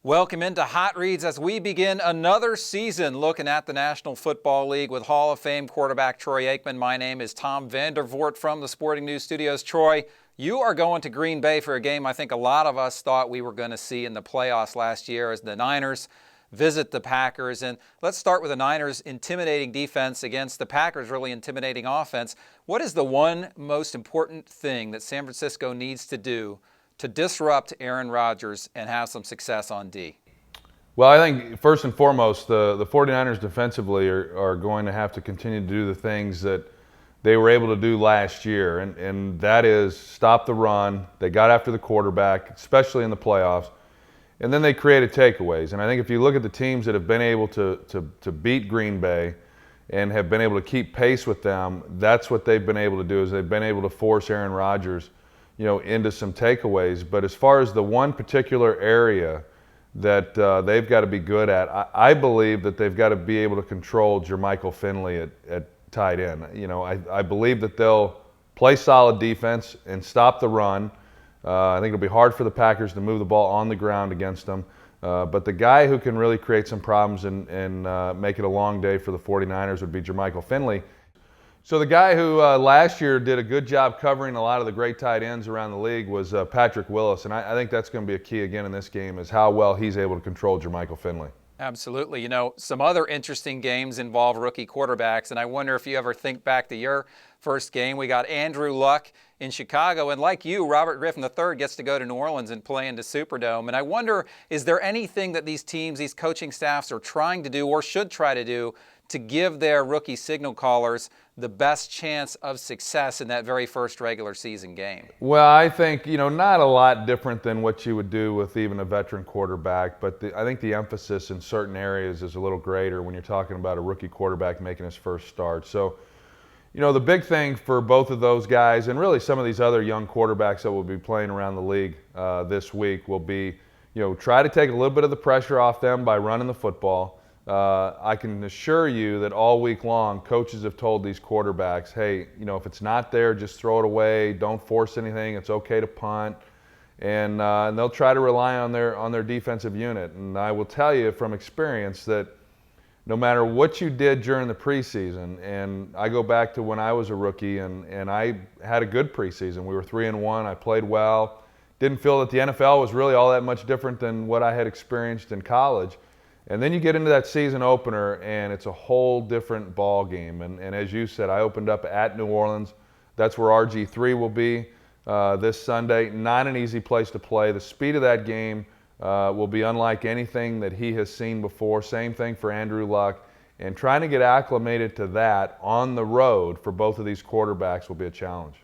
Welcome into Hot Reads as we begin another season looking at the National Football League with Hall of Fame quarterback Troy Aikman. My name is Tom Vandervoort from the Sporting News Studios. Troy, you are going to Green Bay for a game I think a lot of us thought we were going to see in the playoffs last year as the Niners visit the Packers. And let's start with the Niners' intimidating defense against the Packers' really intimidating offense. What is the one most important thing that San Francisco needs to do to disrupt Aaron Rodgers and have some success on D? Well, I think first and foremost, the 49ers defensively are going to have to continue to do the things that they were able to do last year, and that is stop the run. They got after the quarterback, especially in the playoffs, and then they created takeaways. And I think if you look at the teams that have been able to beat Green Bay and have been able to keep pace with them, that's what they've been able to do, is they've been able to force Aaron Rodgers into some takeaways. But as far as the one particular area that they've got to be good at, I believe that they've got to be able to control Jermichael Finley at tight end. I believe that they'll play solid defense and stop the run. I think it'll be hard for the Packers to move the ball on the ground against them. But the guy who can really create some problems and make it a long day for the 49ers would be Jermichael Finley. So the guy who last year did a good job covering a lot of the great tight ends around the league was Patrick Willis, and I think that's going to be a key again in this game, is how well he's able to control Jermichael Finley. Absolutely. Some other interesting games involve rookie quarterbacks, and I wonder if you ever think back to your first game. We got Andrew Luck in Chicago, and like you, Robert Griffin III gets to go to New Orleans and play in the Superdome. And I wonder, is there anything that these teams, these coaching staffs are trying to do or should try to do to give their rookie signal callers the best chance of success in that very first regular season game? Well, I think, not a lot different than what you would do with even a veteran quarterback, but I think the emphasis in certain areas is a little greater when you're talking about a rookie quarterback making his first start. So, the big thing for both of those guys, and really some of these other young quarterbacks that will be playing around the league this week, will be, try to take a little bit of the pressure off them by running the football. I can assure you that all week long, coaches have told these quarterbacks, hey, if it's not there, just throw it away. Don't force anything. It's okay to punt. And they'll try to rely on their defensive unit. And I will tell you from experience that no matter what you did during the preseason, and I go back to when I was a rookie and I had a good preseason. We were 3-1. I played well. Didn't feel that the NFL was really all that much different than what I had experienced in college. And then you get into that season opener, and it's a whole different ball game. And as you said, I opened up at New Orleans. That's where RG3 will be this Sunday. Not an easy place to play. The speed of that game will be unlike anything that he has seen before. Same thing for Andrew Luck. And trying to get acclimated to that on the road for both of these quarterbacks will be a challenge.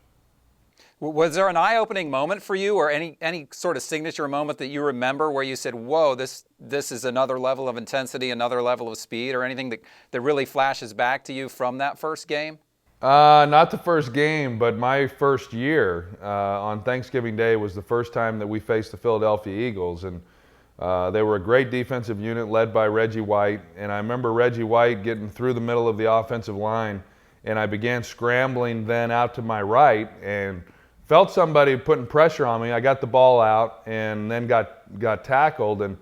Was there an eye-opening moment for you, or any sort of signature moment that you remember where you said, whoa, this is another level of intensity, another level of speed, or anything that really flashes back to you from that first game? Not the first game, but my first year on Thanksgiving Day was the first time that we faced the Philadelphia Eagles. And they were a great defensive unit led by Reggie White. And I remember Reggie White getting through the middle of the offensive line, and I began scrambling then out to my right and felt somebody putting pressure on me. I got the ball out and then got tackled. And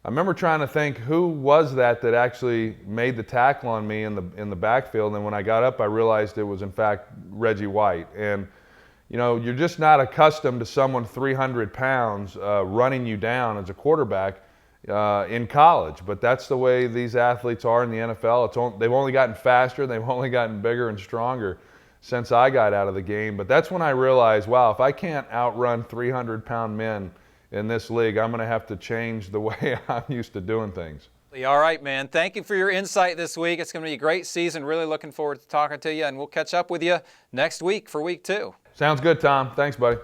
I remember trying to think, who was that actually made the tackle on me in the backfield? And when I got up, I realized it was in fact Reggie White. And you're just not accustomed to someone 300 pounds running you down as a quarterback in college. But that's the way these athletes are in the NFL. They've only gotten faster, they've only gotten bigger and stronger since I got out of the game. But that's when I realized, wow, if I can't outrun 300-pound men in this league, I'm going to have to change the way I'm used to doing things. All right, man. Thank you for your insight this week. It's going to be a great season. Really looking forward to talking to you, and we'll catch up with you next week for week 2. Sounds good, Tom. Thanks, buddy.